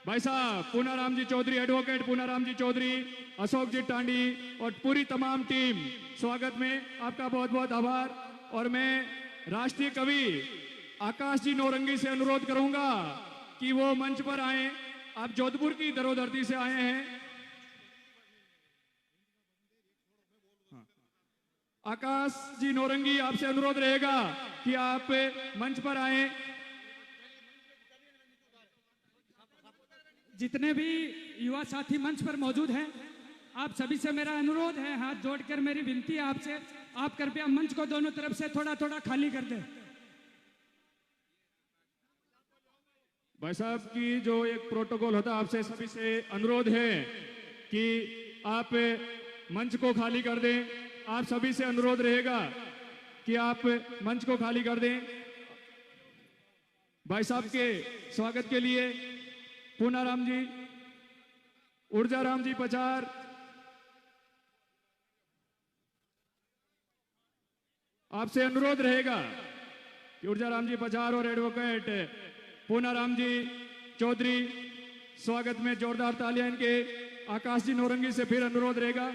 भाई साहब पूनाराम जी चौधरी, एडवोकेट पूनाराम जी चौधरी, अशोक जी टांडी और पूरी तमाम टीम, स्वागत में आपका बहुत बहुत आभार। और मैं राष्ट्रीय कवि आकाश जी नौरंगी से अनुरोध करूंगा कि वो मंच पर आए। आप जोधपुर की धरोधरती से आए हैं। आकाश जी नौरंगी, आपसे अनुरोध रहेगा कि आप मंच पर आए। जितने भी युवा साथी मंच पर मौजूद हैं, आप सभी से मेरा अनुरोध है, हाथ जोड़कर मेरी विनती है आपसे, आप कृपया मंच को दोनों तरफ से थोड़ा थोड़ा खाली कर दें। भाई साहब की जो एक प्रोटोकॉल होता है, आपसे सभी से अनुरोध है कि आप मंच को खाली कर दें। आप सभी से अनुरोध रहेगा कि आप मंच को खाली कर दें। भाई साहब के स्वागत के लिए पूनाराम जी, ऊर्जाराम जी पचार, आपसे अनुरोध रहेगा कि ऊर्जाराम जी पचार और एडवोकेट पूनाराम जी चौधरी, स्वागत में जोरदार तालियां इनके। आकाश जी नौरंगी से फिर अनुरोध रहेगा।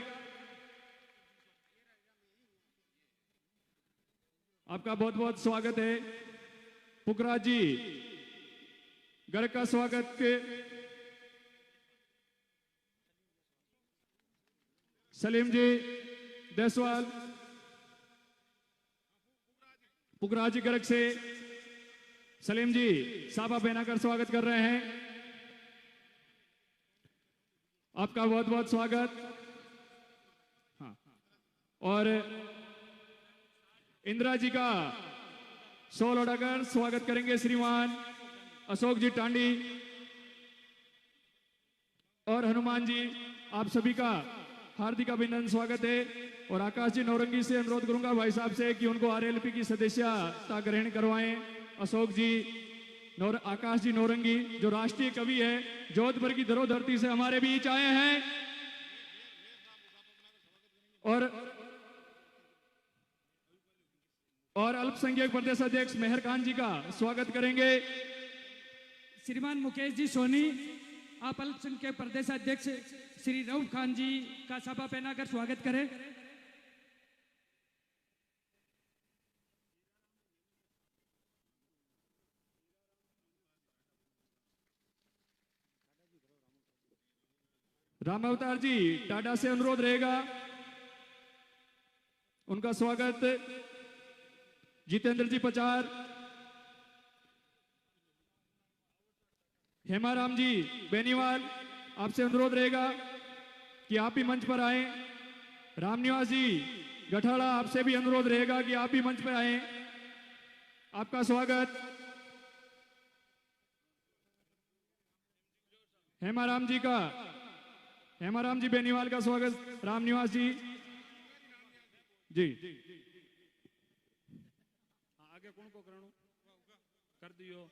आपका बहुत बहुत स्वागत है। पुखराज जी गर्ग का स्वागत के। सलीम जी देसवाल, पुखराज जी गर्ग से सलीम जी साफा पहनाकर स्वागत कर रहे हैं। आपका बहुत बहुत स्वागत। हाँ, और इंदिरा जी का शॉल उड़ाकर स्वागत करेंगे श्रीमान अशोक जी टांडी और हनुमान जी। आप सभी का हार्दिक अभिनंदन, स्वागत है। और आकाश जी नौरंगी से अनुरोध करूंगा भाई साहब से कि उनको आरएलपी की सदस्यता ग्रहण करवाएं। अशोक जी आकाश जी नौरंगी जो राष्ट्रीय कवि है, जोधपुर की धरोधरती से हमारे बीच आए हैं। और अल्पसंख्यक प्रदेश अध्यक्ष मेहर खान जी का स्वागत करेंगे। श्रीमान मुकेश जी सोनी, आप अल्पसंख्यक प्रदेश अध्यक्ष श्री रऊफ खान जी का साफा पहनाकर स्वागत करें। राम अवतार जी टाटा से अनुरोध रहेगा, उनका स्वागत। जितेंद्र जी पचार, हेमाराम जी बेनीवाल, आपसे अनुरोध रहेगा कि आप भी मंच पर आए। रामनिवास जी गठाड़ा, आपसे भी अनुरोध रहेगा कि आप भी मंच पर आए। आपका स्वागत। हेमाराम जी बेनीवाल का स्वागत। रामनिवास जी जी आगे कौन को करणो कर दियो।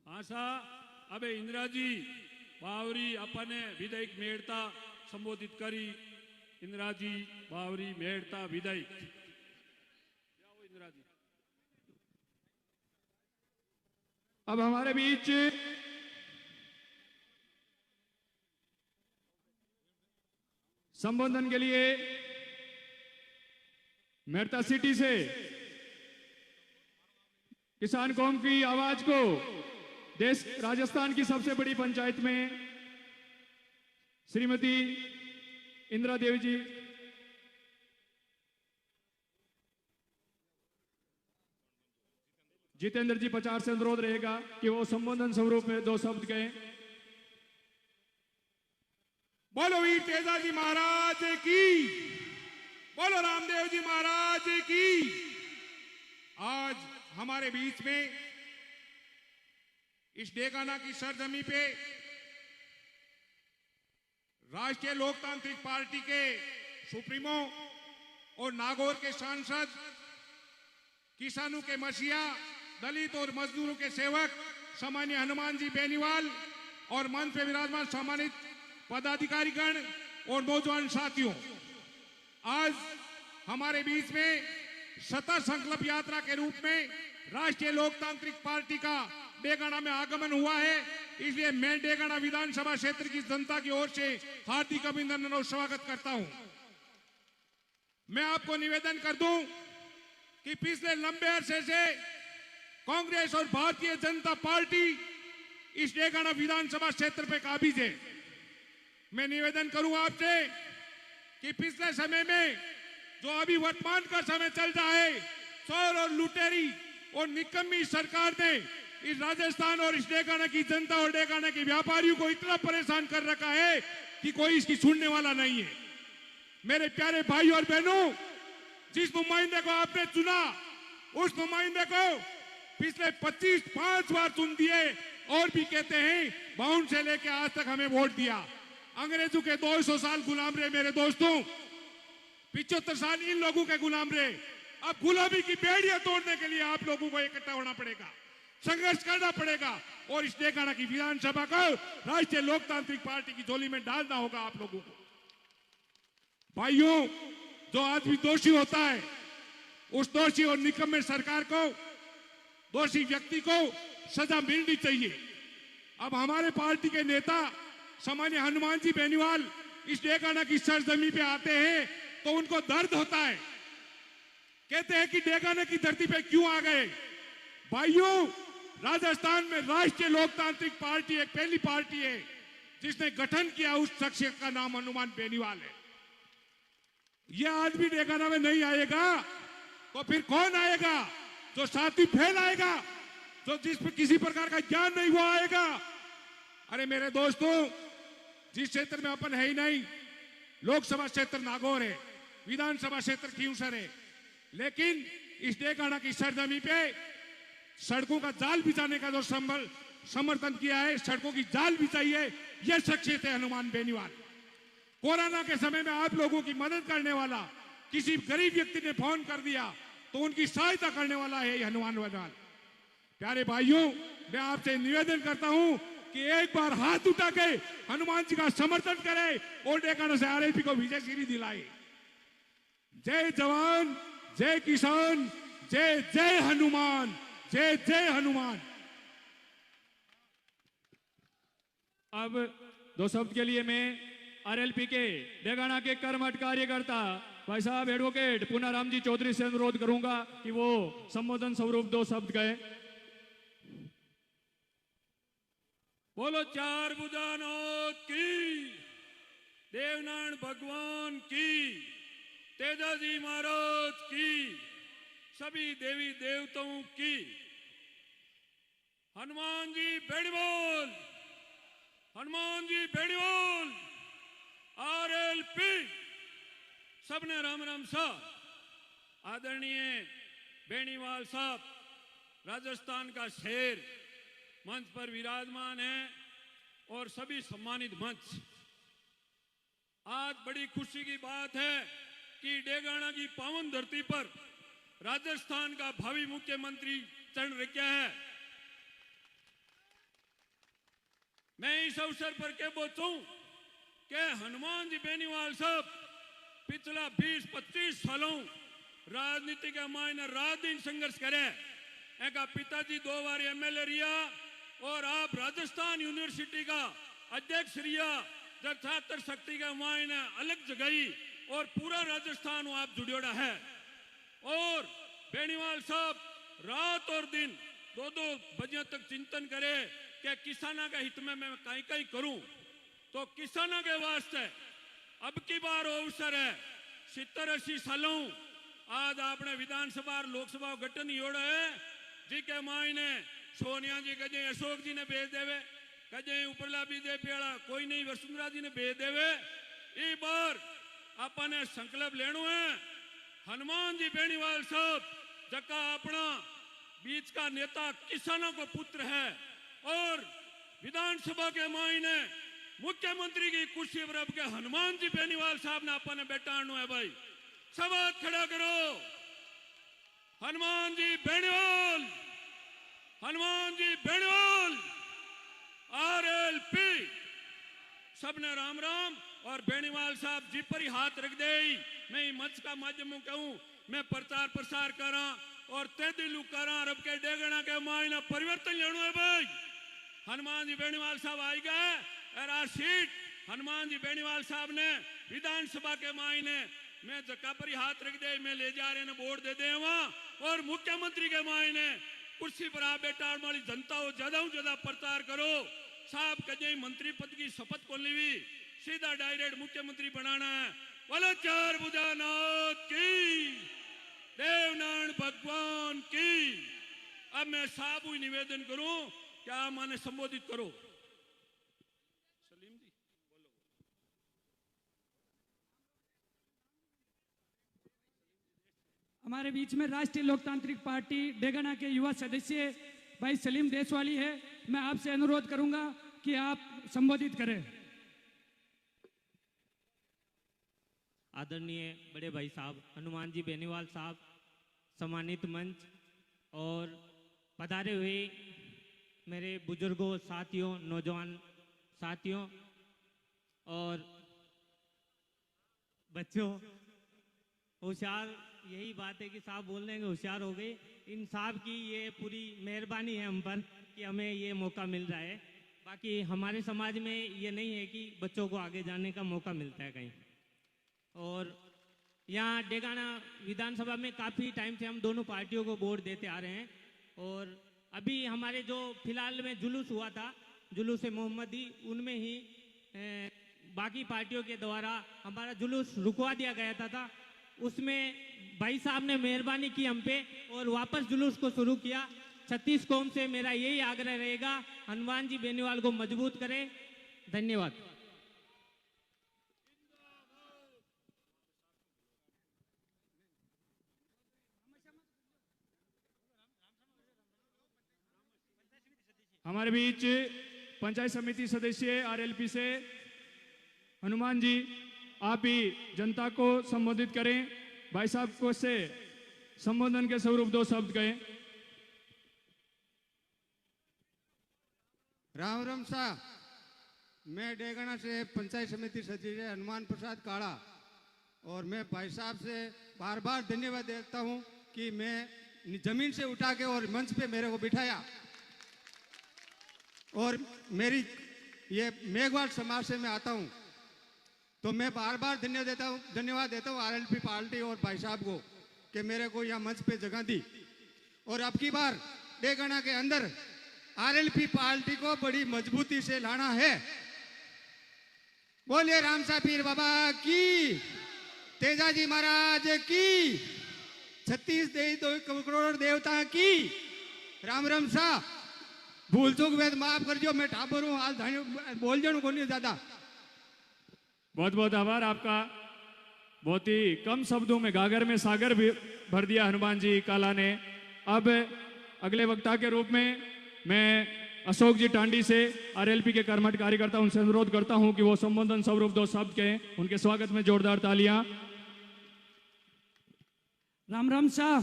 हाँ सा अबे इंदिरा जी बावरी अपने विधायक मेड़ता संबोधित करी। इंदिरा जी बावरी मेड़ता विधायक इंदिरा जी। अब हमारे बीच संबोधन के लिए मेड़ता सिटी से किसान कौम की आवाज को देश राजस्थान की सबसे बड़ी पंचायत में श्रीमती इंदिरा देवी जी, जितेंद्र जी पचार से अनुरोध रहेगा कि वो संबोधन स्वरूप में 2 शब्द कहें। बोलो वीर तेजाजी महाराज की, बोलो रामदेव जी महाराज की। आज हमारे बीच में इस डेगाना की सरजमी पे राष्ट्रीय लोकतांत्रिक पार्टी के सुप्रीमो और नागौर के सांसद, किसानों के मसीहा, दलित और मजदूरों के सेवक सामान्य हनुमान जी बेनीवाल और मंच पे विराजमान सम्मानित पदाधिकारीगण, और नौजवान साथियों, आज हमारे बीच में सता संकल्प यात्रा के रूप में राष्ट्रीय लोकतांत्रिक पार्टी का डेगाना में आगमन हुआ है। इसलिए मैं डेगाना विधानसभा क्षेत्र की जनता की ओर से हार्दिक अभिनंदन और स्वागत करता हूं। मैं आपको निवेदन कर दूं कि पिछले लंबे अरसे से कांग्रेस और भारतीय जनता पार्टी इस डेगाना विधानसभा क्षेत्र पे काबिज है। मैं निवेदन करूंगा आपसे कि पिछले समय में जो अभी वर्तमान का समय चल रहा है, चोर और लुटेरी और निकम्मी सरकार ने इस राजस्थान और इस डेगाना की जनता और डेगाना के व्यापारियों को इतना परेशान कर रखा है कि कोई इसकी सुनने वाला नहीं है। मेरे प्यारे भाई और बहनों, जिस नुमाइंदे को आपने चुना, उस नुमाइंदे को पिछले 5 बार चुन दिए और भी कहते हैं 52 से लेकर आज तक हमें वोट दिया। अंग्रेजों के 200 साल गुलाम रहे मेरे दोस्तों, 75 साल इन लोगों के गुलाम रहे। अब गुलामी की बेड़ियां तोड़ने के लिए आप लोगों को इकट्ठा होना पड़ेगा, संघर्ष करना पड़ेगा और इस डेगाना की विधानसभा को राष्ट्रीय लोकतांत्रिक पार्टी की झोली में डालना होगा आप लोगों को। भाइयों, जो आदमी दोषी होता है, उस दोषी और निकम्मे सरकार को, दोषी व्यक्ति को सजा मिलनी चाहिए। अब हमारे पार्टी के नेता सामान्य हनुमान जी बेनीवाल इस डेगाना की सरजमी पे आते हैं तो उनको दर्द होता है, कहते हैं कि डेगाना की धरती पे क्यों आ गए। भाइयों, राजस्थान में राष्ट्रीय लोकतांत्रिक पार्टी एक पहली पार्टी है जिसने गठन किया, उस शख्सियत का नाम हनुमान बेनीवाल है। यह आदमी डेगाना में नहीं आएगा तो फिर कौन आएगा? जो साथी फैलाएगा, जो जिस पर किसी प्रकार का ज्ञान नहीं वो आएगा। अरे मेरे दोस्तों, जिस क्षेत्र में अपन है ही नहीं, लोकसभा क्षेत्र नागौर है, विधानसभा क्षेत्र खींवसर है, लेकिन इस डेगाना की सरजमी पे सड़कों का जाल बिछाने का जो समर्थन किया है, सड़कों की जाल बिछाई है, यह शख्सियत है हनुमान बेनीवाल। कोरोना के समय में आप लोगों की मदद करने वाला, किसी गरीब व्यक्ति ने फोन कर दिया तो उनकी सहायता करने वाला है हनुमान बेनीवाल। प्यारे भाइयों, मैं आपसे निवेदन करता हूं कि एक बार हाथ उठा के हनुमान जी का समर्थन करें और डेगाना से आरएलपी को विजय श्री दिलाए। जय जवान, जय किसान, जय जय हनुमान, जय जय हनुमान। अब 2 शब्द के लिए मैं आरएलपी के डेगाना के कर्मठ कार्यकर्ता भाई साहब एडवोकेट पूनाराम जी चौधरी से अनुरोध करूंगा कि वो संबोधन स्वरूप 2 शब्द कहें। बोलो चार भुजानाथ की, देवनारायण भगवान की, तेजाजी महाराज की, सभी देवी देवताओं की। हनुमान जी बेनीवाल, हनुमान जी बेनीवाल, आरएलपी। सबने राम राम साहब। आदरणीय बेनीवाल साहब राजस्थान का शेर मंच पर विराजमान है और सभी सम्मानित मंच। आज बड़ी खुशी की बात है कि डेगाना की पावन धरती पर राजस्थान का भावी मुख्यमंत्री चढ़ रखा है। मैं इस अवसर पर क्या बोलूं कि हनुमान जी बेनीवाल साहब पिछला 20-25 सालों राजनीति के मायने रात दिन संघर्ष करे। एका पिताजी 2 बार एमएलए रिया और आप राजस्थान यूनिवर्सिटी का अध्यक्ष रिया, जब छात्र शक्ति के मायने अलग जगही और पूरा राजस्थान वो आप जुड़ियोड़ा है। और बेनीवाल साहब रात और दिन 2-2 बजे तक चिंतन करे कि किसाना के हित में मैं कहीं कहीं करूं। तो किसाना के वास्ते अब की बार अवसर है। 70-80 सालों आज आपने विधानसभा और लोकसभा गठन योड़ा है जी के मायने सोनिया जी कजे अशोक जी ने भेज देवे, कजे उपरला भी दे पेड़ा, कोई नहीं वसुंधरा जी ने भेज देवे। ई बार अपने संकल्प लेनो है। हनुमान जी बेनीवाल साहब जका अपना बीच का नेता किसानों को पुत्र है और विधानसभा के मायने मुख्यमंत्री की कुर्सी पर अब के हनुमान जी बेनीवाल साहब ने अपने बैठानो है। भाई सब हाथ खड़ा करो। हनुमान जी बेनीवाल, हनुमान जी बेनीवाल, आरएलपी। सबने राम राम। और बेनीवाल साहब जी पर ही हाथ रख दे, मैं मंच का माध्यम कहूं, मैं प्रचार प्रसार करा और तेदिलू करा रब के डेगना के मायना परिवर्तन लेनो है भाई। हनुमान जी बेनीवाल साहब आई गए और आ सीट हनुमान जी बेनीवाल साहब ने विधानसभा के मायने मैं जगह पर ही हाथ रख दे, मैं ले जा रहे ने वोट दे दे वहां और मुख्यमंत्री के मायने कुर्सी पर आप बैठा वाली जनता हो ज्यादा प्रचार करो। साहब कजे मंत्री पद की शपथ को ली, सीधा डायरेक्ट मुख्यमंत्री बनाना है। बोलो चार भुजानाथ की, देवनारायण भगवान की। अब मैं साहब ही निवेदन करूं क्या आप माने संबोधित करो। सलीम जी बोलो। हमारे बीच में राष्ट्रीय लोकतांत्रिक पार्टी डेगाना के युवा सदस्य भाई सलीम देशवाली है। मैं आपसे अनुरोध करूंगा कि आप संबोधित करें। आदरणीय बड़े भाई साहब हनुमान जी बेनीवाल साहब, सम्मानित मंच और पधारे हुए मेरे बुजुर्गों, साथियों, नौजवान साथियों और बच्चों, होशियार यही बात है कि साहब बोलने के होशियार हो गए। इन साहब की ये पूरी मेहरबानी है हम पर कि हमें ये मौका मिल रहा है। बाकी हमारे समाज में ये नहीं है कि बच्चों को आगे जाने का मौका मिलता है कहीं। और यहाँ डेगाना विधानसभा में काफ़ी टाइम से हम दोनों पार्टियों को वोट देते आ रहे हैं। और अभी हमारे जो फिलहाल में जुलूस हुआ था, जुलूस मोहम्मदी, उनमें ही बाकी पार्टियों के द्वारा हमारा जुलूस रुकवा दिया गया था। उसमें भाई साहब ने मेहरबानी की हम पे और वापस जुलूस को शुरू किया। 36 कौम से मेरा यही आग्रह रहेगा, हनुमान जी बेनीवाल को मजबूत करें। धन्यवाद। हमारे बीच पंचायत समिति सदस्य आरएलपी से हनुमान जी, आप ही जनता को संबोधित करें। भाई साहब को से संबोधन के स्वरूप 2 शब्द कहें। राम राम साहब, मैं डेगाना से पंचायत समिति सदस्य हनुमान प्रसाद काड़ा, और मैं भाई साहब से बार बार धन्यवाद देता हूं कि मैं जमीन से उठा के और मंच पे मेरे को बिठाया। और मेरी ये मेघवाल समाज से मैं आता हूं, तो मैं बार बार धन्यवाद देता हूं आरएलपी पार्टी और भाई साहब को कि मेरे को यहाँ मंच पे जगह दी। और अब की बार डेगाना के अंदर आरएलपी पार्टी को बड़ी मजबूती से लाना है। बोलिए रामसा पीर बाबा की, तेजाजी महाराज की, 36 करोड़ देवता की। राम राम सा, भूल चूक वेद माफ कर जो, मैं ठाकुर हूँ, आज बोल जाऊँ को नहीं ज्यादा। बहुत बहुत आभार आपका। बहुत ही कम शब्दों में गागर में सागर भी भर दिया हनुमान जी काला ने। अब अगले वक्ता के रूप में मैं अशोक जी टांडी से आरएलपी के कर्मठ कार्यकर्ता उनसे अनुरोध करता हूं कि वो संबोधन स्वरूप 2 शब्द कहें। उनके स्वागत में जोरदार तालियां। राम राम साहब,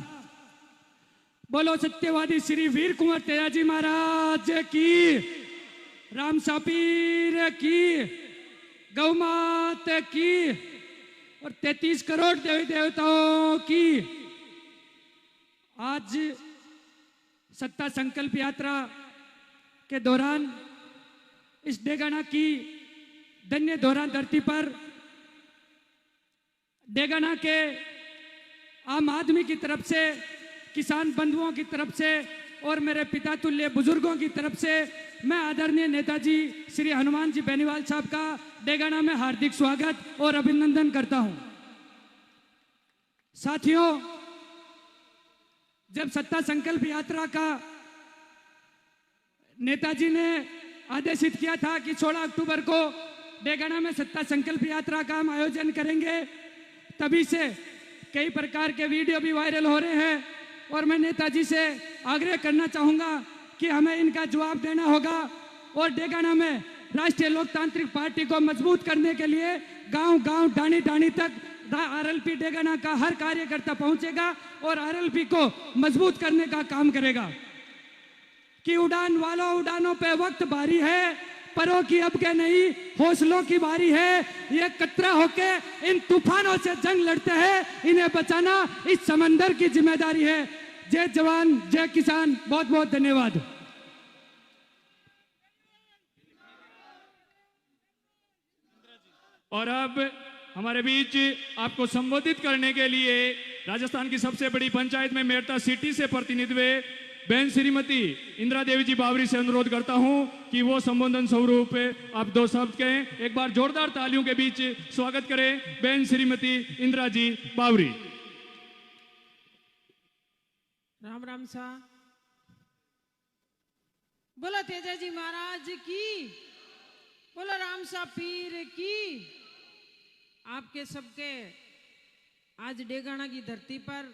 बोलो सत्यवादी श्री वीर कुंवर तेजाजी महाराज की, राम सापीर की, गौ मात की और 33 करोड़ देवी देवताओं की। आज सत्ता संकल्प यात्रा के दौरान इस डेगाना की धन्य धौरा धरती पर डेगाना के आम आदमी की तरफ से, किसान बंधुओं की तरफ से और मेरे पिता तुल्य बुजुर्गों की तरफ से मैं आदरणीय नेताजी श्री हनुमान जी बेनीवाल साहब का डेगाना में हार्दिक स्वागत और अभिनंदन करता हूं। साथियों, जब सत्ता संकल्प यात्रा का नेताजी ने आदेशित किया था कि 16 अक्टूबर को डेगाना में सत्ता संकल्प यात्रा का हम आयोजन करेंगे, तभी से कई प्रकार के वीडियो भी वायरल हो रहे हैं। और मैं नेताजी से आग्रह करना चाहूंगा कि हमें इनका जवाब देना होगा और डेगाना में राष्ट्रीय लोकतांत्रिक पार्टी को मजबूत करने के लिए गांव-गांव, डाणी-डाणी तक आरएलपी डेगाना का हर कार्यकर्ता पहुंचेगा और आरएलपी को मजबूत करने का काम करेगा। कि उड़ान वालों, उड़ानों पे वक्त भारी है, परों की अब के नहीं, हौसलों की बारी है। ये कतरा होके इन तूफानों से जंग लड़ते हैं, इन्हें बचाना इस समंदर की जिम्मेदारी है। जय जवान जय किसान, बहुत बहुत धन्यवाद। और अब हमारे बीच आपको संबोधित करने के लिए राजस्थान की सबसे बड़ी पंचायत में मेरठा सिटी से प्रतिनिधित्व बहन श्रीमती इंदिरा देवी जी बावरी से अनुरोध करता हूं कि वो संबोधन स्वरूप आप दो शब्द कहें। एक बार जोरदार तालियों के बीच स्वागत करें बहन श्रीमती इंदिरा जी बावरी। राम राम सा बोलो तेजा जी महाराज की, बोलो राम सा पीर की। आपके सबके आज डेगाना की धरती पर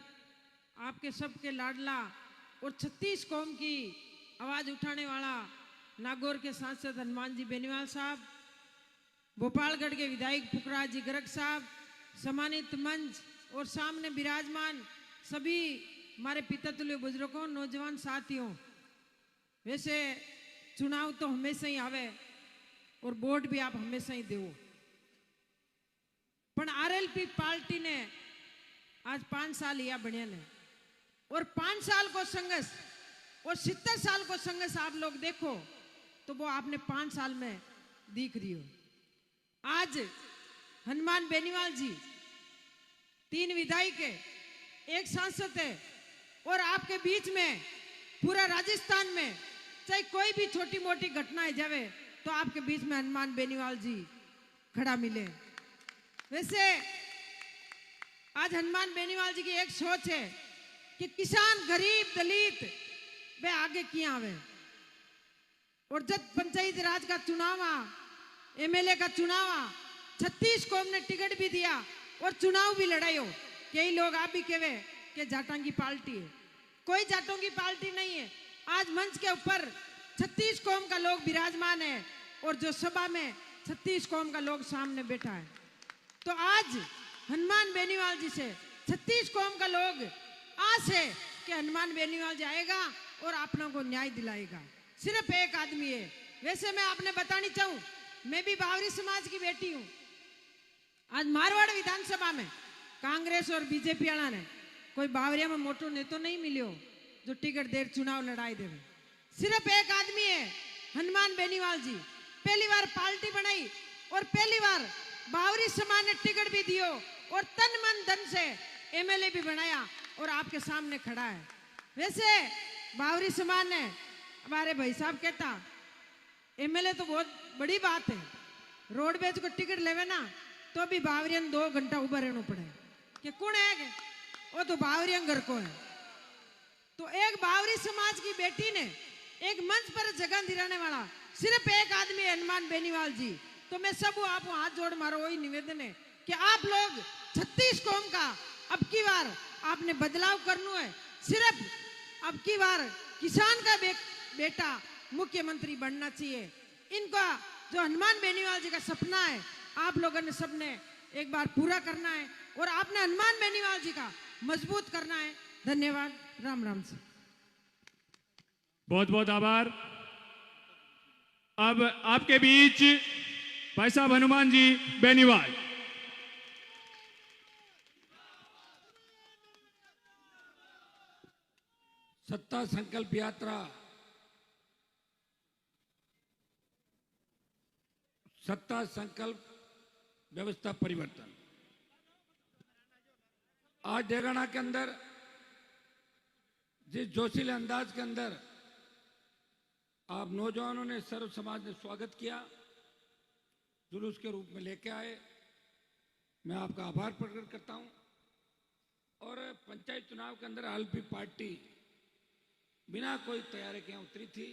आपके सबके लाडला और 36 कौम की आवाज उठाने वाला नागौर के सांसद हनुमान जी बेनीवाल साहब, भोपालगढ़ के विधायक पुखराज जी गर्ग साहब, सम्मानित मंच और सामने विराजमान सभी हमारे पिता तुल्य बुजुर्गों, नौजवान साथियों। वैसे चुनाव तो हमेशा ही आवे और वोट भी आप हमेशा ही दो, पर आरएलपी पार्टी ने आज 5 साल लिया बढ़िया ने, और 5 साल को संघर्ष और 70 साल को संघर्ष आप लोग देखो तो वो आपने 5 साल में दिख रही हो। आज हनुमान बेनीवाल जी 3 विधायक है, 1 सांसद है, और आपके बीच में पूरा राजस्थान में चाहे कोई भी छोटी मोटी घटनाएं जावे तो आपके बीच में हनुमान बेनीवाल जी खड़ा मिले। वैसे आज हनुमान बेनीवाल जी की एक सोच है कि किसान, गरीब, दलित वे आगे किया आवे, और जब पंचायत राज का चुनाव आ, एमएलए का चुनाव आ, 36 कौम ने टिकट भी दिया और चुनाव भी लड़ाई हो। कई लोग आप भी कहे कि जाटों की पार्टी है, कोई जाटों की पार्टी नहीं है। आज मंच के ऊपर 36 कौम का लोग विराजमान है और जो सभा में 36 कौम का लोग सामने बैठा है। तो आज हनुमान बेनीवाल जी से 36 कौम का लोग आस है कि हनुमान बेनीवाल जी आएगा और आप लोगों को न्याय दिलाएगा। सिर्फ एक आदमी है। वैसे मैं आपने बतानी चाहूं, मैं भी बावरी समाज की बेटी हूं। आज मारवाड़ विधानसभा में कांग्रेस और बीजेपी वाला ने कोई बावरिया में मोटो नेतो नहीं मिलियो जो टिकट देर चुनाव लड़ाई देवे। सिर्फ एक आदमी है, हनुमान बेनीवाल जी। पहली बार पार्टी बनाई और पहली बार बावरी समाज ने टिकट भी दियो और तन मन धन से एमएलए भी बनाया और आपके सामने खड़ा है। वैसे बावरी समाज ने, हमारे भाई साहब कहता एमएलए तो बहुत बड़ी बात है, रोडवेज को टिकट लेवे ना तो भी बावरियन 2 घंटा उभा रहना पड़े कि कौन है, वो तो बावरियन घर को है। तो एक बावरी समाज की बेटी ने एक मंच पर जगह दिलाने वाला सिर्फ एक आदमी हनुमान बेनीवाल जी। तो मैं सब आप हाथ जोड़ मारो, वही निवेदन है कि आप लोग 36 कौम का अब की बार आपने बदलाव करना है। सिर्फ अब की बार किसान का बेटा मुख्यमंत्री बनना चाहिए। इनका जो हनुमान बेनीवाल जी का सपना है आप लोगों ने सबने एक बार पूरा करना है और आपने हनुमान बेनीवाल जी का मजबूत करना है। धन्यवाद। राम राम से बहुत बहुत आभार। अब आपके बीच भाई साहब हनुमान जी बेनीवाल। सत्ता संकल्प यात्रा, सत्ता संकल्प व्यवस्था परिवर्तन। आज डेगाना के अंदर जिस जोशीले अंदाज के अंदर आप नौजवानों ने, सर्व समाज ने स्वागत किया, जुलूस के रूप में लेके आए, मैं आपका आभार प्रकट करता हूं। और पंचायत चुनाव के अंदर आरएलपी पार्टी बिना कोई तैयारी के उतरी थी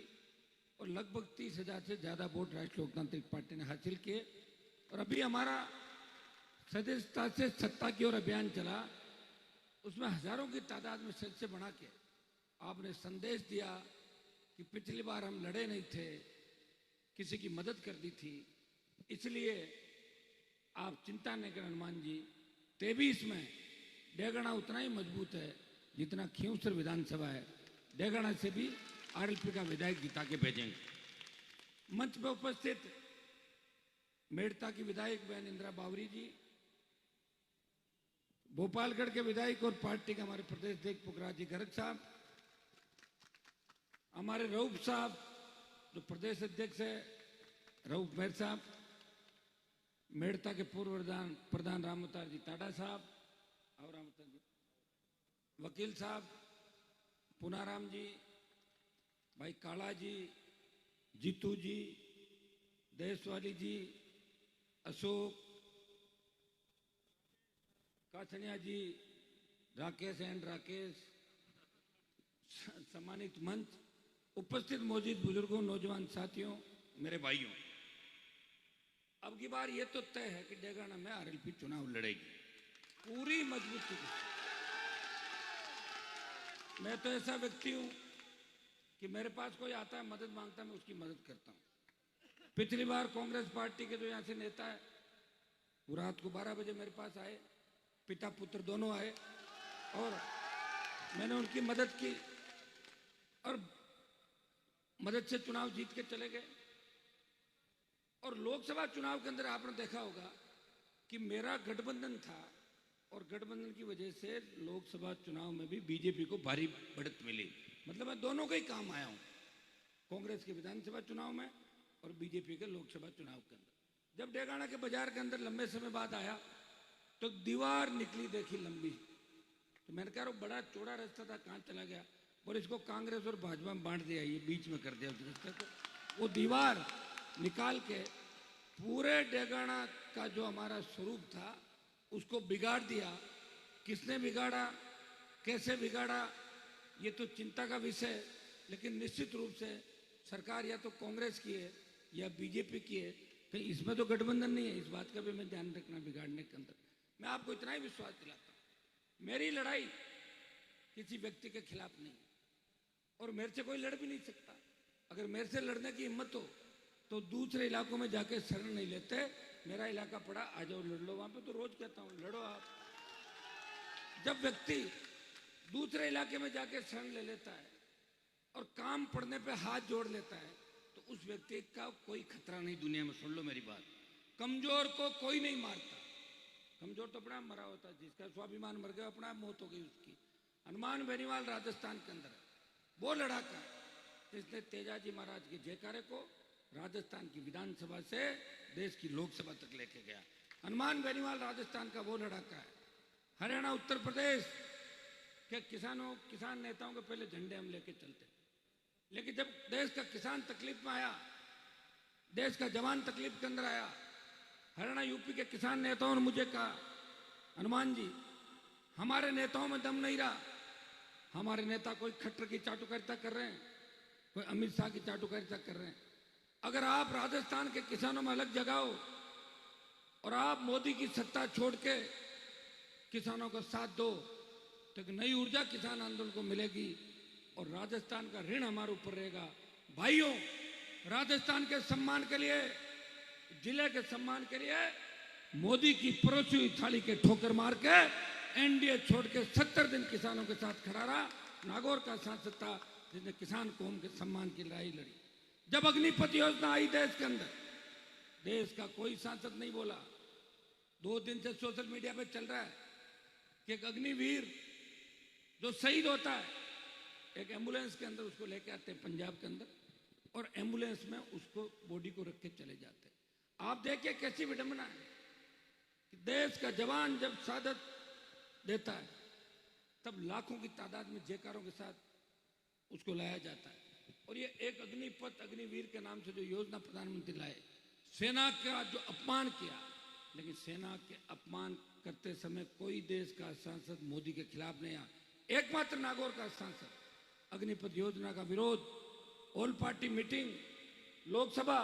और लगभग 30,000 से ज्यादा वोट राष्ट्रीय लोकतांत्रिक पार्टी ने हासिल किए। और अभी हमारा सदस्यता से सत्ता की ओर अभियान चला, उसमें हजारों की तादाद में सदस्य बना के आपने संदेश दिया कि पिछली बार हम लड़े नहीं थे, किसी की मदद कर दी थी, इसलिए आप चिंता नहीं करें हनुमान जी। 23 में डेगाना उतना ही मजबूत है जितना खींवसर विधानसभा है। डेगाना से भी आरएलपी का विधायक जिता के भेजेंगे। मंच पर उपस्थित मेड़ता की विधायक बहन इंदिरा बावरी जी, भोपालगढ़ के विधायक और पार्टी के हमारे प्रदेश अध्यक्ष पुखराज जी गर्ग साहब, हमारे रऊफ साहब जो प्रदेश अध्यक्ष है रऊफ मेहर साहब, मेड़ता के पूर्व प्रधान रामवतार जी टाडा साहब और रामवतार जी, वकील साहब पुनाराम जी, भाई काला जी, जीतू जी, देशवाली जी, अशोक काछनिया जी, राकेश एंड राकेश, सम्मानित मंच, उपस्थित मौजूद बुजुर्गों, नौजवान साथियों, मेरे भाइयों, अब की बार ये तो तय है कि डेगाना में आरएलपी चुनाव लड़ेगी पूरी मजबूती से। मैं तो ऐसा व्यक्ति हूं कि मेरे पास कोई आता है मदद मांगता है, मैं उसकी मदद करता हूं। पिछली बार कांग्रेस पार्टी के जो यहां से नेता है वो रात को 12 बजे मेरे पास आए, पिता पुत्र दोनों आए और मैंने उनकी मदद की और मदद से चुनाव जीत के चले गए। और लोकसभा चुनाव के अंदर आपने देखा होगा कि मेरा गठबंधन था और गठबंधन की वजह से लोकसभा चुनाव में भी बीजेपी को भारी बढ़त मिली। मतलब मैं दोनों का ही काम आया हूं, कांग्रेस के विधानसभा चुनाव में और बीजेपी के लोकसभा चुनाव के अंदर। जब डेगाना के बाजार के अंदर लंबे समय बाद आया तो दीवार निकली देखी लंबी, तो मैंने कहा बड़ा चौड़ा रास्ता था, कहां चला गया, और इसको कांग्रेस और भाजपा में बांट दिया, ये बीच में कर दिया उस रास्ते को। वो दीवार निकाल के पूरे डेगाना का जो हमारा स्वरूप था उसको बिगाड़ दिया। किसने बिगाड़ा, कैसे बिगाड़ा, ये तो चिंता का विषय, लेकिन निश्चित रूप से सरकार या तो कांग्रेस की है या बीजेपी की है, कहीं इसमें तो गठबंधन नहीं है। इस बात का भी मैं ध्यान रखना बिगाड़ने के अंदर। मैं आपको इतना ही विश्वास दिलाता हूं, मेरी लड़ाई किसी व्यक्ति के खिलाफ नहीं और मेरे से कोई लड़ भी नहीं सकता। अगर मेरे से लड़ने की हिम्मत हो तो दूसरे इलाकों में जाके शरण नहीं लेते, मेरा इलाका पड़ा, आ जाओ लड़ लो, वहां पे तो रोज कहता हूं लड़ो आप। जब व्यक्ति दूसरे इलाके में जाके शरण ले लेता है और काम पड़ने पे हाथ जोड़ लेता है तो उस व्यक्ति का कोई खतरा नहीं दुनिया में। सुन लो मेरी बात, कमजोर को कोई नहीं मारता, कमजोर तो अपना मरा होता है, जिसका स्वाभिमान मर गया अपना मौत हो गई उसकी। हनुमान बेनीवाल राजस्थान के अंदर है, वो लड़ाका जिसने तेजाजी महाराज के जयकारे को राजस्थान की विधानसभा से देश की लोकसभा तक लेके गया। हनुमान बेनीवाल राजस्थान का वो लड़ाका है। हरियाणा उत्तर प्रदेश के किसान नेताओं के पहले झंडे हम लेके चलते, लेकिन जब देश का किसान तकलीफ में आया, देश का जवान तकलीफ के अंदर आया, हरियाणा यूपी के किसान नेताओं ने मुझे कहा, हनुमान जी हमारे नेताओं में दम नहीं रहा, हमारे नेता कोई खट्टर की चाटुकारिता कर रहे हैं, कोई अमित शाह की चाटुकारिता कर रहे हैं। अगर आप राजस्थान के किसानों में अलग जगाओ और आप मोदी की सत्ता छोड़ के किसानों का साथ दो तो एक नई ऊर्जा किसान आंदोलन को मिलेगी और राजस्थान का ऋण हमारे ऊपर रहेगा। भाइयों, राजस्थान के सम्मान के लिए, जिले के सम्मान के लिए मोदी की परोसी हुई थाली के ठोकर मार के एनडीए छोड़ के 70 दिन किसानों के साथ खड़ा रहा। नागौर का सांसद था जिसने किसान कौम के सम्मान की लड़ाई लड़ी। जब अग्निपथ योजना आई देश के अंदर, देश का कोई सांसद नहीं बोला। 2 दिन से सोशल मीडिया पे चल रहा है कि एक अग्निवीर जो शहीद होता है, एक एम्बुलेंस के अंदर उसको लेके आते हैं पंजाब के अंदर और एम्बुलेंस में उसको बॉडी को रख के चले जाते हैं। आप देखिए कैसी विडंबना है कि देश का जवान जब शहादत देता है तब लाखों की तादाद में जयकारों के साथ उसको लाया जाता है। और ये एक अग्निपथ अग्निवीर के नाम से जो योजना प्रधानमंत्री लाए, सेना का जो अपमान किया, लेकिन सेना के अपमान करते समय कोई देश का सांसद मोदी के खिलाफ नहीं आया। एकमात्र नागौर का सांसद अग्निपथ योजना का विरोध, ऑल पार्टी मीटिंग, लोकसभा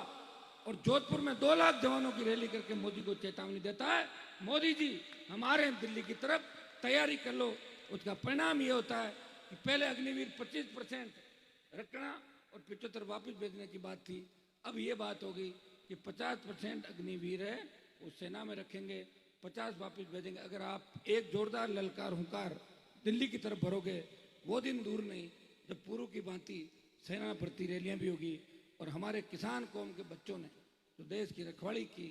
और जोधपुर में 2 लाख जवानों की रैली करके मोदी को चेतावनी देता है, मोदी जी हमारे दिल्ली की तरफ तैयारी कर लो। उसका परिणाम ये होता है कि पहले अग्निवीर 25% रखना और 75 वापस भेजने की बात थी, अब ये बात हो गई कि 50% अग्निवीर है वो सेना में रखेंगे, 50 वापस भेजेंगे। अगर आप एक जोरदार ललकार हुंकार दिल्ली की तरफ भरोगे, वो दिन दूर नहीं जब पूर्व की भांति सेना भर्ती रैलियां भी होगी और हमारे किसान कौम के बच्चों ने जो देश की रखवाली की,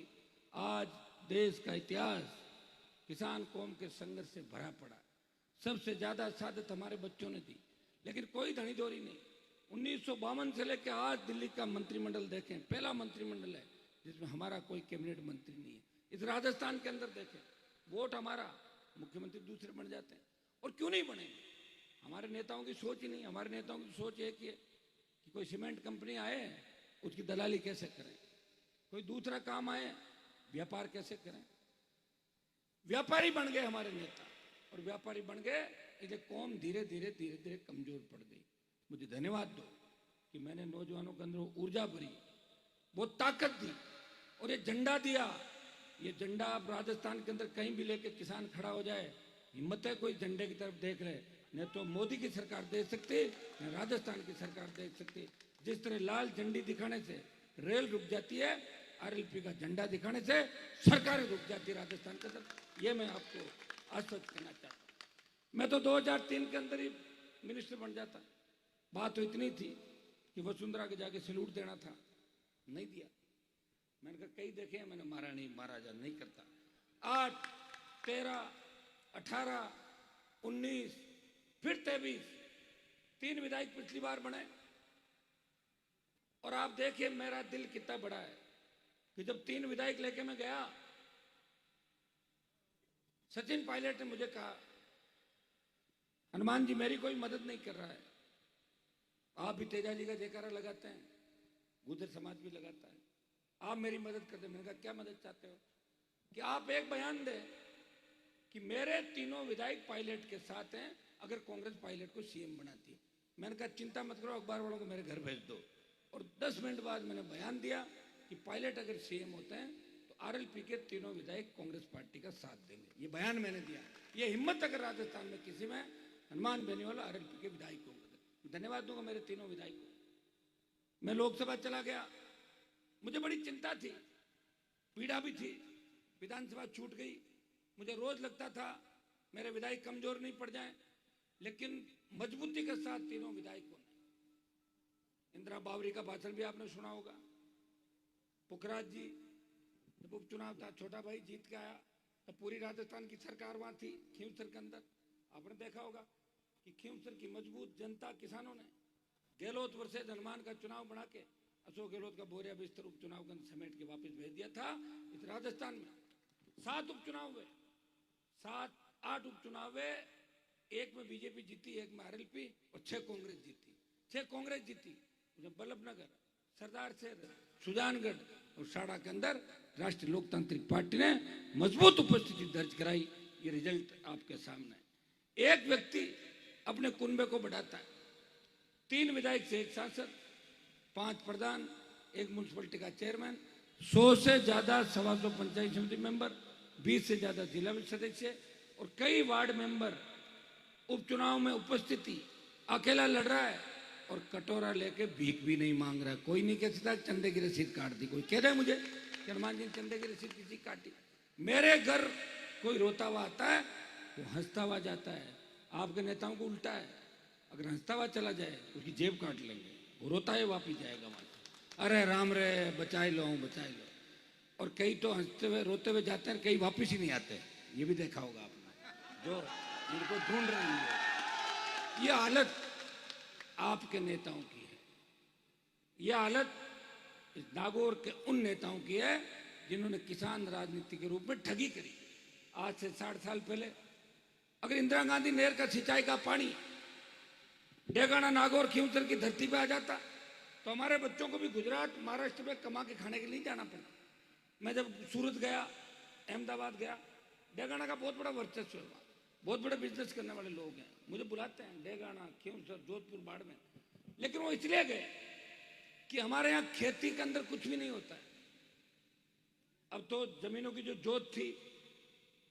आज देश का इतिहास किसान कौम के संघर्ष से भरा पड़ा। सबसे ज्यादा शहादत हमारे बच्चों ने दी, लेकिन कोई धनीधोरी नहीं। 1952 से लेकर आज दिल्ली का मंत्रिमंडल देखें, पहला मंत्रिमंडल है जिसमें हमारा कोई कैबिनेट मंत्री नहीं है। इस राजस्थान के अंदर देखें, वोट हमारा, मुख्यमंत्री दूसरे बन जाते हैं। और क्यों नहीं बनेंगे? हमारे नेताओं की सोच ही नहीं। हमारे नेताओं की सोच एक ही है कि कोई सीमेंट कंपनी आए, उसकी दलाली कैसे करें, कोई दूसरा काम आए, व्यापार कैसे करें। व्यापारी बन गए हमारे नेता, और व्यापारी बन गए, इसलिए कौम धीरे धीरे कमजोर पड़ गई। मुझे धन्यवाद दो कि मैंने नौजवानों के अंदर ऊर्जा भरी, बहुत ताकत दी और ये झंडा दिया। ये झंडा आप राजस्थान के अंदर कहीं भी लेके किसान खड़ा हो जाए, हिम्मत है कोई झंडे की तरफ देख रहे, न तो मोदी की सरकार देख सकती, न राजस्थान की सरकार देख सकती। जिस तरह लाल झंडी दिखाने से रेल रुक जाती है, आरएलपी का झंडा दिखाने से सरकारें रुक जाती है राजस्थान के अंदर। ये मैं आपको आश्वस्त करना चाहता हूँ। मैं तो 2003 के अंदर ही मिनिस्टर बन जाता। बात तो इतनी थी कि वसुंधरा के जाके सैल्यूट देना था, नहीं दिया। मैंने कहा कई देखे हैं, मैंने मारा नहीं, महाराजा नहीं करता। 8, 13, 18, 19 फिर 23, 3 विधायक पिछली बार बने। और आप देखिए मेरा दिल कितना बड़ा है कि जब 3 विधायक लेके मैं गया, सचिन पायलट ने मुझे कहा, हनुमान जी मेरी कोई मदद नहीं कर रहा है, आप भी तेजा जी का जयकारा लगाते हैं, गुर्जर समाज भी लगाता है, आप मेरी मदद कर दे। मैंने कहा क्या मदद चाहते हो? कि आप एक बयान दें कि मेरे 3 विधायक पायलट के साथ हैं, अगर कांग्रेस पायलट को सीएम बनाती है। मैंने कहा चिंता मत करो, अखबार वालों को मेरे घर भेज दो। और 10 मिनट बाद मैंने बयान दिया कि पायलट अगर सीएम होते हैं तो आरएलपी के 3 विधायक कांग्रेस पार्टी का साथ देंगे। ये बयान मैंने दिया। ये हिम्मत अगर राजस्थान में किसी में, हनुमान बेनीवाल आरएलपी के विधायक होंगे। धन्यवाद दूंगा मेरे 3 विधायकों। मैं लोकसभा चला गया, मुझे बड़ी चिंता थी, पीड़ा भी थी, विधानसभा छूट गई। मुझे रोज लगता था मेरे विधायक कमजोर नहीं पड़ जाएं, लेकिन मजबूती के साथ 3 विधायकों ने, इंदिरा बावरी का भाषण भी आपने सुना होगा, पुखराज जी जब उपचुनाव था, छोटा भाई जीत के आया, तब पूरी राजस्थान की सरकार वहां थी खींवसर के अंदर। आपने देखा होगा कि खींवसर की मजबूत जनता, किसानों ने गहलोत वर्सेज हनुमान का चुनाव बना के अशोक गहलोत का बोरिया बिस्तर उपचुनाव के अंदर समेट के वापस भेज दिया था। इस राजस्थान में 7 उपचुनाव हुए, 8 उपचुनाव हुए, 1 में बीजेपी जीती, 1 में आरएलपी, और 6 कांग्रेस जीती। 6 कांग्रेस जीती, बल्लभनगर, सरदार शहर, सुजानगढ़ और साड़ा के अंदर राष्ट्रीय लोकतांत्रिक पार्टी ने मजबूत उपस्थिति दर्ज कराई। ये रिजल्ट आपके सामने। एक व्यक्ति अपने कुनबे को बढ़ाता है, 3 विधायक से 1 सांसद, 5 प्रधान, 1 म्युनिसिपलिटी का चेयरमैन, 100 से ज्यादा 125 पंचायत समिति मेंबर, 20 से ज्यादा जिला सदस्य और कई वार्ड मेंबर उपचुनाव में उपस्थिति, अकेला लड़ रहा है और कटोरा लेके भीख भी नहीं मांग रहा। कोई नहीं कह सकता चंदे की रसीद काट दी। कोई कह दे मुझे कि हनुमान जी ने चंदे की रसीद किसी काटी। मेरे घर कोई रोता हुआ आता है, वो हंसता हुआ जाता है। आपके नेताओं को उल्टा है, अगर हंसता हुआ चला जाए उसकी जेब काट लेंगे, वो रोता है वापिस जाएगा वहां से, अरे राम रे बचाए लो बचाए लो। और कई तो हंसते हुए रोते हुए जाते हैं, कई वापिस ही नहीं आते। ये भी देखा होगा आपने, जो जिनको ढूंढ रहे हैं। ये हालत आपके नेताओं की है, यह हालत इस नागौर के उन नेताओं की है जिन्होंने किसान राजनीति के रूप में ठगी करी। आज से 60 साल पहले अगर इंदिरा गांधी नहर का सिंचाई का पानी डेगाना, नागौर, खींवसर की धरती पे आ जाता तो हमारे बच्चों को भी गुजरात, महाराष्ट्र में कमा के खाने के लिए जाना पड़ता। मैं जब सूरत गया, अहमदाबाद गया, डेगाना का बहुत बड़ा वर्चस्व है, बहुत बड़े बिजनेस करने वाले लोग हैं, मुझे बुलाते हैं डेगाना, खींवसर, जोधपुर, बाड़मेर। लेकिन वो इसलिए गए कि हमारे यहाँ खेती के अंदर कुछ भी नहीं होता है। अब तो जमीनों की जो जोत थी,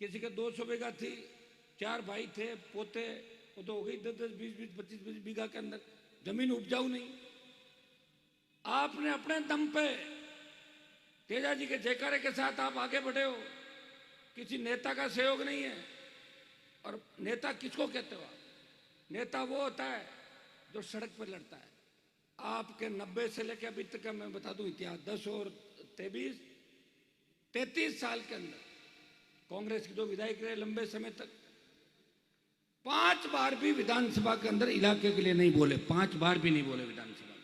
किसी के 200 बीघा थी, 4 भाई थे, पोते, वो तो हो गई 10-10, 20-20, 25-25 बीघा के अंदर जमीन उपजाऊ नहीं। आपने अपने दम पे तेजा जी के जयकारे के साथ आप आगे बढ़े हो, किसी नेता का सहयोग नहीं है। और नेता किसको कहते हो आप? नेता वो होता है जो सड़क पर लड़ता है। आपके 90 से लेकर अभी तक का मैं बता दूं इतिहास, 10 और 23, 33 साल के अंदर कांग्रेस के जो विधायक रहे लंबे समय तक, 5 बार भी विधानसभा के अंदर इलाके के लिए नहीं बोले, 5 बार भी नहीं बोले विधानसभा में।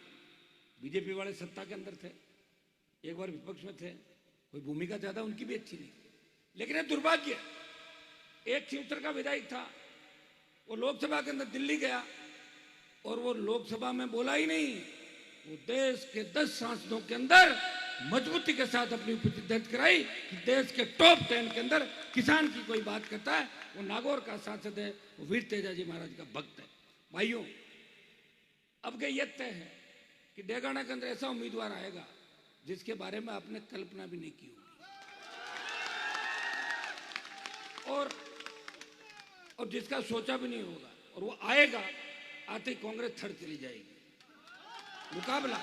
बीजेपी वाले सत्ता के अंदर थे, एक बार विपक्ष में थे, कोई भूमिका ज्यादा उनकी भी अच्छी नहीं। लेकिन ये दुर्भाग्य, एक शिवतर का विधायक था, वो लोकसभा के अंदर दिल्ली गया और वो लोकसभा में बोला ही नहीं, वो देश के 10 सांसदों के अंदर मजबूती के साथ अपनी उपस्थिति दर्ज कराई कि देश के टॉप 10 के अंदर किसान की कोई बात करता है, वो नागौर का सांसद है, वो वीर तेजाजी महाराज का भक्त है। भाइयों, अब ये तय है कि डेगाना के अंदर ऐसा उम्मीदवार आएगा जिसके बारे में आपने कल्पना भी नहीं की होगी, और जिसका सोचा भी नहीं होगा, और वो आएगा, आते ही कांग्रेस थर्ड चली जाएगी। मुकाबला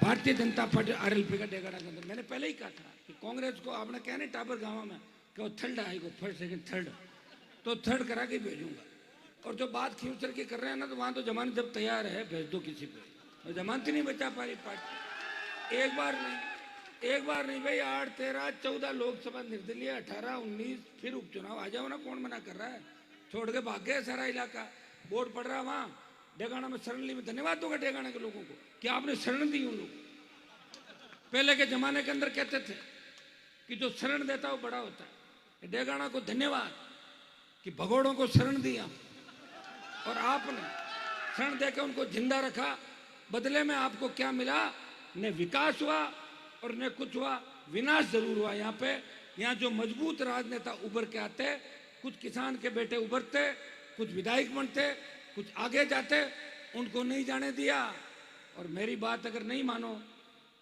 भारतीय जनता पार्टी आरएलपी का डेगाना के अंदर, मैंने पहले ही कहा था कि कांग्रेस को आपने क्या नहीं टाबर गांव में कि वो थर्ड आएगा, फर्स्ट सेकंड थर्ड, तो थर्ड करा के भेजूंगा। और जो बात खींचकर की कर रहे हैं ना, तो वहां तो जमानत जब तैयार है भेज दो किसी को, और जमानत ही नहीं बचा पा रही पार्टी। एक बार नहीं भाई, 8, 13, 14 लोकसभा निर्दलीय, 18, 19 फिर उपचुनाव, आ जाओ ना, कौन मना कर रहा है। छोड़ के भाग गए सारा इलाका, बोर्ड पड़ रहा वहां डेगाना में शरण ली। में धन्यवाद दूंगा डेगाना के लोगों को कि आपने शरण दी उन लोगों को। पहले के जमाने के अंदर कहते थे कि जो शरण देता है वो बड़ा होता है। डेगाना को धन्यवाद कि भगोड़ों को शरण दी आप, और आपने शरण देकर उनको जिंदा रखा। बदले में आपको क्या मिला? न विकास हुआ और न कुछ हुआ, विनाश जरूर हुआ। यहाँ जो मजबूत राजनेता उभर के आते, कुछ किसान के बेटे उभरते, कुछ विधायक बनते, कुछ आगे जाते, उनको नहीं जाने दिया। और मेरी बात अगर नहीं मानो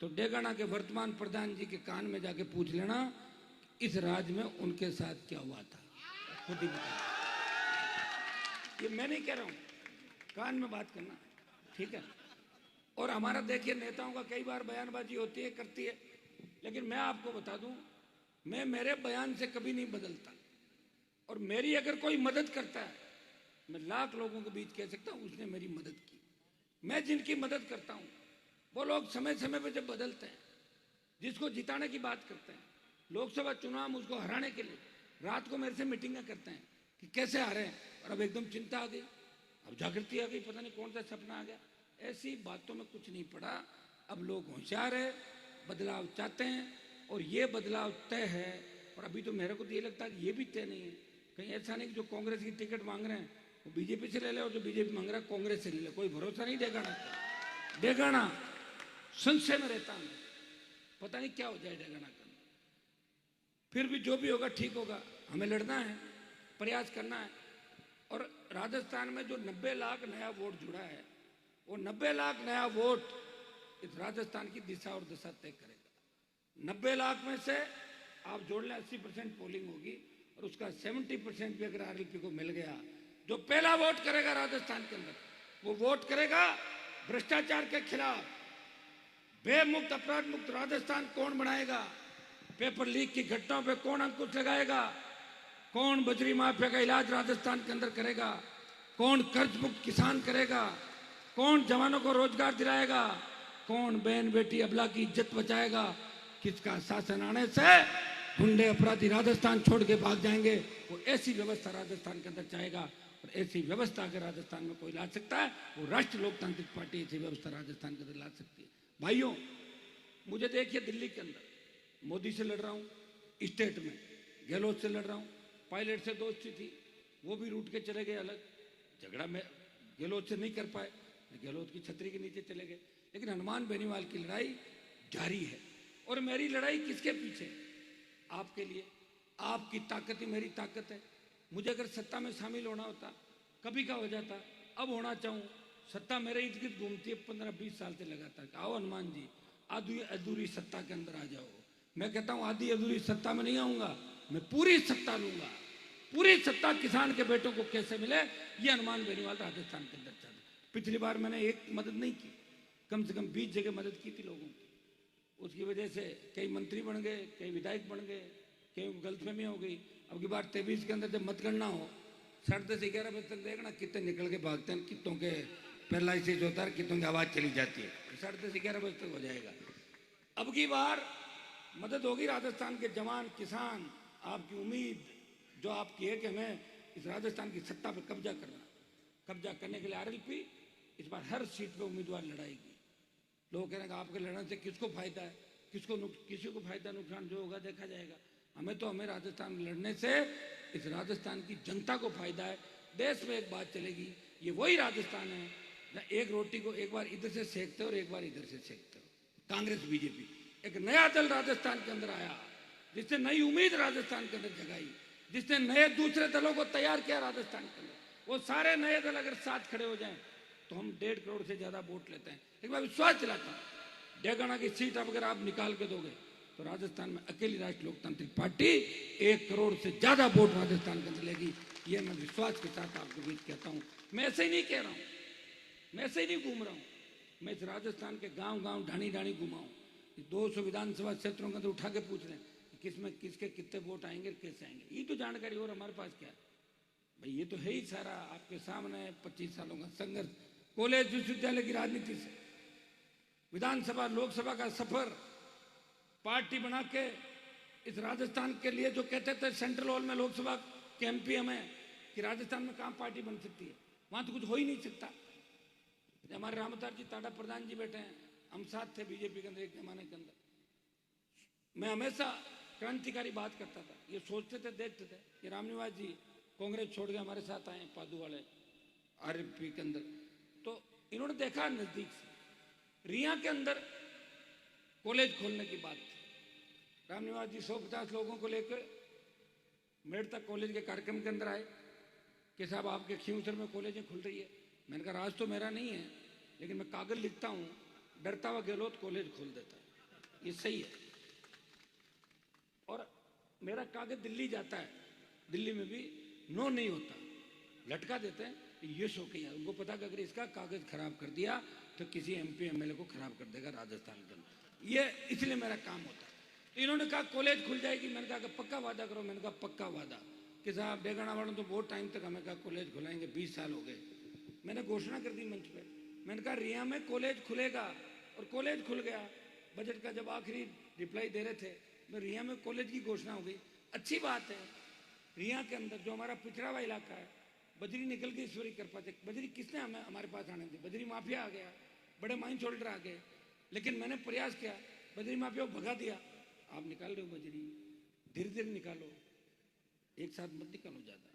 तो डेगाना के वर्तमान प्रधान जी के कान में जाके पूछ लेना इस राज्य में उनके साथ क्या हुआ था, खुद ही बता। ये मैं नहीं कह रहा हूं, कान में बात करना, ठीक है। और हमारा देखिए नेताओं का कई बार बयानबाजी होती है, करती है, लेकिन मैं आपको बता दूं, मैं मेरे बयान से कभी नहीं बदलता। और मेरी अगर कोई मदद करता है, मैं लाख लोगों के बीच कह सकता हूं उसने मेरी मदद की। मैं जिनकी मदद करता हूं वो लोग समय समय पर जब बदलते हैं, जिसको जिताने की बात करते हैं, लोकसभा चुनाव में उसको हराने के लिए रात को मेरे से मीटिंगें करते हैं कि कैसे हारे हैं, और अब एकदम चिंता आ गई, अब जागृति आ गई, पता नहीं कौन सा सपना आ गया। ऐसी बातों में कुछ नहीं पड़ा। अब लोग होशियार है, बदलाव चाहते हैं, और ये बदलाव तय है। और अभी तो मेरे को तो ये लगता है कि ये भी तय नहीं है, कहीं ऐसा नहीं कि जो कांग्रेस की टिकट मांग रहे हैं वो बीजेपी से ले ले, और जो बीजेपी मांग रहा है कांग्रेस से ले ले। कोई भरोसा नहीं डेगाना संशय में रहता है, पता नहीं क्या हो जाए डेगाना का। फिर भी जो भी होगा ठीक होगा, हमें लड़ना है, प्रयास करना है। और राजस्थान में जो 90 लाख नया वोट जुड़ा है, वो 90 लाख नया वोट इस राजस्थान की दिशा और दशा तय करेगा। 90 लाख में से आप जोड़ लें 80% पोलिंग होगी, और उसका 70% भी अगर आरएलपी को मिल गया, जो पहला वोट करेगा राजस्थान के अंदर, वो वोट करेगा भ्रष्टाचार के खिलाफ। बेमुक्त अपराध मुक्त राजस्थान कौन बनाएगा? पेपर लीक की घटनाओं पे कौन अंकुश लगाएगा? कौन बजरी माफिया का इलाज राजस्थान के अंदर करेगा? कौन कर्ज मुक्त किसान करेगा? कौन जवानों को रोजगार दिलाएगा? कौन बहन बेटी अबला की इज्जत बचाएगा? किसका शासन आने से गुंडे अपराधी राजस्थान छोड़ के भाग जाएंगे? वो ऐसी व्यवस्था राजस्थान के अंदर चाहेगा, और ऐसी व्यवस्था अगर राजस्थान में कोई ला सकता है, वो राष्ट्रीय लोकतांत्रिक पार्टी ऐसी व्यवस्था राजस्थान के अंदर ला सकती है। भाइयों, मुझे देखिए, दिल्ली के अंदर मोदी से लड़ रहा हूँ, स्टेट में गहलोत से लड़ रहा हूँ। पायलट से दोस्ती थी, वो भी रूट के चले गए अलग, झगड़ा में गहलोत से नहीं कर पाए, गहलोत की छतरी के नीचे चले गए। लेकिन हनुमान बेनीवाल की लड़ाई जारी है, और मेरी लड़ाई किसके पीछे? आपके लिए। आपकी ताकत ही मेरी ताकत है। मुझे अगर सत्ता में शामिल होना होता, कभी का हो जाता। अब होना चाहूँ, सत्ता मेरे इर्द गिर्द घूमती है 15-20 साल से लगातार। आओ हनुमान जी, आधी अधूरी सत्ता के अंदर आ जाओ। मैं कहता हूँ आधी अधूरी सत्ता में नहीं आऊंगा, मैं पूरी सत्ता लूंगा। पूरी सत्ता किसान के बेटों को कैसे मिले, ये हनुमान बेनीवाल राजस्थान के अंदर चाहते। पिछली बार मैंने एक मदद नहीं की, कम से कम 20 जगह मदद की थी लोगों की। उसकी वजह से कई मंत्री बन गए, कई विधायक बन गए, कई गलतफहमी हो गई। अब की बार 23 के अंदर जब मतगणना हो, 10:30 से 11 बजे तक देखना कितने निकल के भागते हैं, कितनों के पैरालिसिस होता है, कितनों की आवाज़ चली जाती है। 10:30 11 बजे तक हो जाएगा। अब की बार मदद होगी राजस्थान के जवान किसान। आपकी उम्मीद जो आपकी है कि हमें इस राजस्थान की सत्ता पर कब्जा करना, कब्जा करने के लिए आरएलपी इस बार हर सीट पे उम्मीदवार लड़ाएगी। लोग कह रहे हैं आपके लड़ने से किसको फायदा है, किसी को फायदा नुकसान जो होगा देखा जाएगा। हमें राजस्थान में लड़ने से इस राजस्थान की जनता को फायदा है। देश में एक बात चलेगी, ये वही राजस्थान है ना, एक रोटी को एक बार इधर से सेकते हो और एक बार इधर से सेकते हो। कांग्रेस बीजेपी एक नया दल राजस्थान के अंदर आया, जिसने नई उम्मीद राजस्थान के अंदर जगाई, जिसने नए दूसरे दलों को तैयार किया राजस्थान के अंदर। वो सारे नए दल अगर साथ खड़े हो जाएं तो हम 1.5 करोड़ से ज्यादा वोट लेते हैं। एक बार विश्वास दिलाता हूं, डेगाना की सीट अब अगर आप निकाल के दोगे तो राजस्थान में अकेली राष्ट्रीय लोकतांत्रिक पार्टी 1 करोड़ से ज्यादा वोट राजस्थान के अंदर लेगी। ये मैं विश्वास के साथ आपके बीच कहता हूं। मैं ऐसे ही नहीं कह रहा हूं, मैं ऐसे ही नहीं घूम रहा हूं, मैं इस राजस्थान के गांव गांव ढाणी ढाणी घुमा हूं। 200 विधानसभा क्षेत्रों के अंदर उठा के पूछ रहे हैं किसमें किसके कितने वोट आएंगे, कैसे आएंगे। ये तो जानकारी और हमारे पास क्या है भाई, ये तो है ही सारा आपके सामने 25 सालों का संघर्ष, कॉलेज विश्वविद्यालय की राजनीति से विधानसभा लोकसभा का सफर, पार्टी बना के इस राजस्थान के लिए जो कहते थे सेंट्रल हॉल में लोकसभा के एमपी हमें कि राजस्थान में कहां पार्टी बन सकती है, वहां तो कुछ हो ही नहीं सकता। हमारे रामतार जी टाटा प्रधान जी बैठे हैं, हम साथ थे बीजेपी के अंदर एक जमाने के अंदर। मैं हमेशा क्रांतिकारी बात करता था, ये सोचते थे देखते थे कि रामनिवास जी कांग्रेस छोड़ के हमारे साथ आए पादू वाले आरएलपी के अंदर, तो इन्होंने देखा नजदीक से रिया के अंदर कॉलेज खोलने की बात थी। रामनिवास जी 150 लोगों को लेकर मेड़ता कॉलेज के कार्यक्रम के अंदर आए कि साहब आपके खींवसर में कॉलेजें खुल रही है। मैंने कहा राज तो मेरा नहीं है, लेकिन मैं कागज लिखता हूं, डरता हुआ गहलोत कॉलेज खोल देता है, ये सही है। और मेरा कागज दिल्ली जाता है, दिल्ली में भी नो नहीं होता, लटका देते हैं, ये शौकिया उनको पता कि अगर इसका कागज खराब कर दिया तो किसी एमपी एमएलए को खराब कर देगा राजस्थान के अंदर, ये इसलिए मेरा काम होता है। तो इन्होंने कहा कॉलेज खुल जाएगी, मैंने कहा कि पक्का वादा करो। मैंने कहा पक्का वादा कि साहब डेगाना वालों तो बहुत टाइम तक हमें कहा कॉलेज खुलाएंगे, 20 साल हो गए। मैंने घोषणा कर दी मंच पे, मैंने कहा रिया में कॉलेज खुलेगा, और कॉलेज खुल गया। बजट का जब आखिरी रिप्लाई दे रहे थे तो रिया में कॉलेज की घोषणा हो गई। अच्छी बात है, रिया के अंदर जो हमारा पिछड़ा हुआ इलाका है, बजरी निकल गई ईश्वरी कृपा से। बजरी किसने हमें हमारे पास आने दी, बजरी माफिया आ गया, बड़े माइंड होल्डर आ गए, लेकिन मैंने प्रयास किया, बजरी माफिया को भगा दिया। आप निकाल रहे हो बजरी, धीरे धीरे निकालो, एक साथ मत निकालो ज्यादा।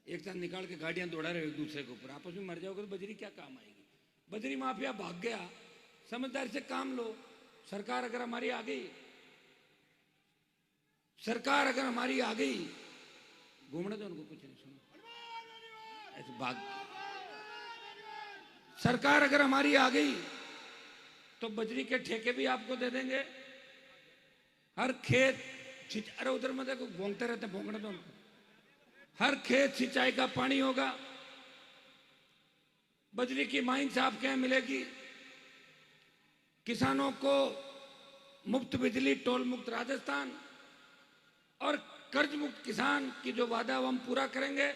एक साथ निकाल के गाड़ियां दौड़ा रहे हो एक दूसरे के ऊपर, आपस में मर जाओगे तो बजरी क्या काम आएगी। बजरी माफिया भाग गया, समझदारी से काम लो। सरकार अगर हमारी आ गई, सरकार अगर हमारी आ गई, घूमने दो उनको, कुछ नहीं सुनो ऐसे भाग। सरकार अगर हमारी आ गई तो बजरी के ठेके भी आपको दे देंगे, हर खेत अरे उधर में देखो भोंगते रहते, भोंगने दो उनको। हर खेत सिंचाई का पानी होगा, बजरी की माइंस आपके यहाँ मिलेगी, किसानों को मुफ्त बिजली, टोल मुक्त राजस्थान, और कर्ज मुक्त किसान की जो वादा वो हम पूरा करेंगे,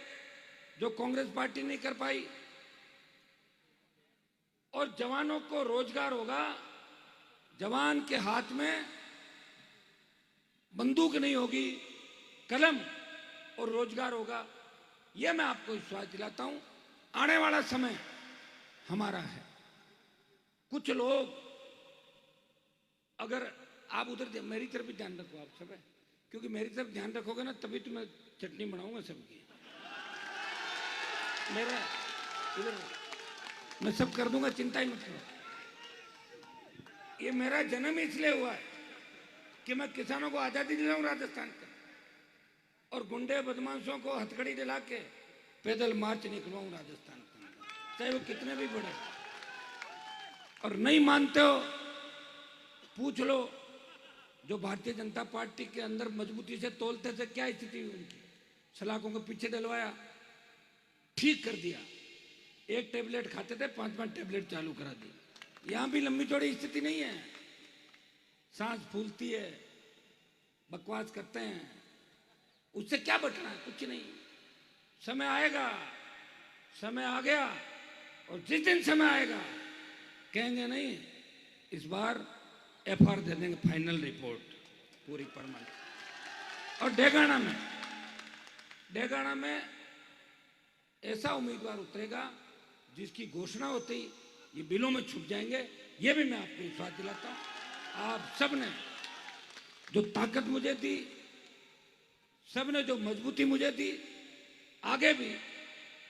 जो कांग्रेस पार्टी नहीं कर पाई। और जवानों को रोजगार होगा, जवान के हाथ में बंदूक नहीं होगी, कलम और रोजगार होगा। यह मैं आपको विश्वास दिलाता हूं। आने वाला समय हमारा है। कुछ लोग अगर आप उधर मेरी तरफ भी ध्यान रखो आप सब है, क्योंकि मेरी तरफ ध्यान रखोगे ना तभी तो मैं चटनी बनाऊंगा सबकी। मेरा इधर मैं सब कर दूंगा, चिंता ही मत करो। ये मेरा जन्म इसलिए हुआ है कि मैं किसानों को आजादी दिलाऊं राजस्थान का, और गुंडे बदमाशों को हथकड़ी दिला के पैदल मार्च निकलवाऊं राजस्थान का, चाहे वो कितने भी बड़े। और नहीं मानते हो पूछ लो, जो भारतीय जनता पार्टी के अंदर मजबूती से तोलते थे, क्या स्थिति हुई उनकी। सलाखों को पीछे डलवाया, ठीक कर दिया। एक टेबलेट खाते थे, 5-5 टेबलेट चालू करा दी। यहां भी लंबी चौड़ी स्थिति नहीं है, सांस फूलती है, बकवास करते हैं, उससे क्या बचना है, कुछ नहीं। समय आएगा, समय आ गया और जिस दिन समय आएगा कहेंगे नहीं, इस बार एफआर दे देंगे, फाइनल रिपोर्ट पूरी परमानेंट। और डेगाना में ऐसा उम्मीदवार उतरेगा जिसकी घोषणा होते ही ये बिलों में छुप जाएंगे। ये भी मैं आपको विश्वास दिलाता हूं। आप सब ने जो ताकत मुझे दी, सब ने जो मजबूती मुझे दी, आगे भी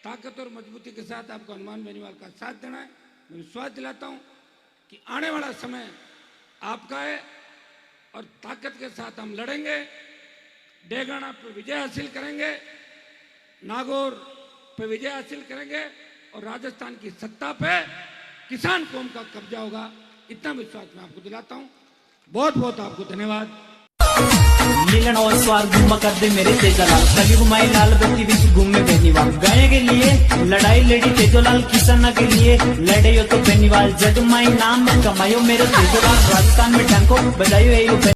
ताकत और मजबूती के साथ आपको हनुमान बेनीवाल का साथ देना है। मैं विश्वास दिलाता हूं कि आने वाला समय आपका है और ताकत के साथ हम लड़ेंगे, डेगाना पर विजय हासिल करेंगे, नागौर पे विजय हासिल करेंगे और राजस्थान की सत्ता पे किसान कौम का कब्जा होगा। इतना विश्वास मैं आपको दिलाता हूं। बहुत बहुत आपको धन्यवाद। मिलन और स्वार घूमा कर दे मेरे तेजालाल, कभी घुमाई लाल बत्ती बीच घूमे बेनीवाल। गाय के लिए लड़ाई लड़ी तेजोलाल, किसान के लिए लड़े हो तो बेनीवाल। जग माई नाम कमायो मेरे तेजोलाल, राजस्थान में डंको बजायो।